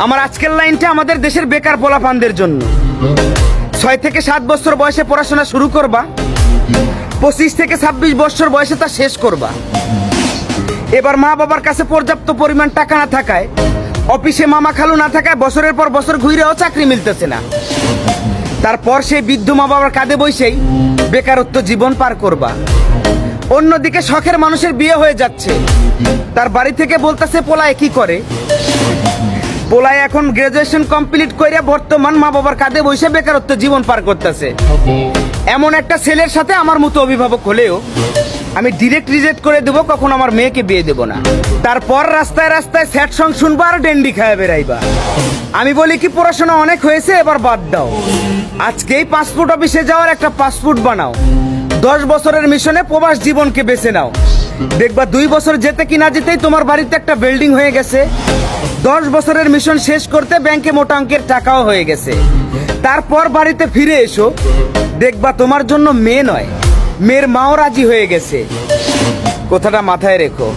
আমার আজকের লাইনটা আমাদের দেশের বেকার পোলাপানদের জন্য। 6 থেকে 7 বছর বয়সে পড়াশোনা শুরু করবা, 25 থেকে 26 বছর বয়সে তা শেষ করবা। এবার মা বাবার কাছে পর্যাপ্ত পরিমাণ টাকা না থাকায়, অফিসে মামা খালু না থাকায় বছরের পর বছর ঘুরেও চাকরি মিলতেছে না। তারপর সেই বৃদ্ধ মা বাবার কাঁধে বসেই বেকারত্ব জীবন পার করবা। অন্যদিকে শখের মানুষের বিয়ে হয়ে যাচ্ছে, তার বাড়ি থেকে বলতেছে পোলায় কি করে। পোলায় এখন গ্রাজুয়েশন কমপ্লিট করে বর্তমান মা বাবার কাঁধে বসে বেকারত্ব জীবন পার করতেছে। এমন একটা ছেলের সাথে আমার মতো অভিভাবক হলেও আমি ডিরেক্ট রিজেক্ট করে দেবো, কখন আমার মেয়েকে বিয়ে দেবো না। তারপর রাস্তায় রাস্তায় স্যাড সং শুনবা আর ডেন্ডি খায় বেড়াইবা। আমি বলি কি, পড়াশোনা অনেক হয়েছে, এবার বাদ দাও। আজকেই পাসপোর্ট অফিসে যাওয়ার একটা পাসপোর্ট বানাও, 10 বছরের মিশনে প্রবাস জীবনকে বেছে নাও। দেখবা 2 বছর যেতে কি না যেতেই তোমার বাড়িতে একটা বিল্ডিং হয়ে গেছে। 10 বছরের মিশন শেষ করতে ব্যাংকে মোটা অঙ্কের টাকাও হয়ে গেছে। তারপর বাড়িতে ফিরে এসো, দেখবা তোমার জন্য মেয়ে নয়, মেয়ের মাও রাজি হয়ে গেছে। কথাটা মাথায় রেখো।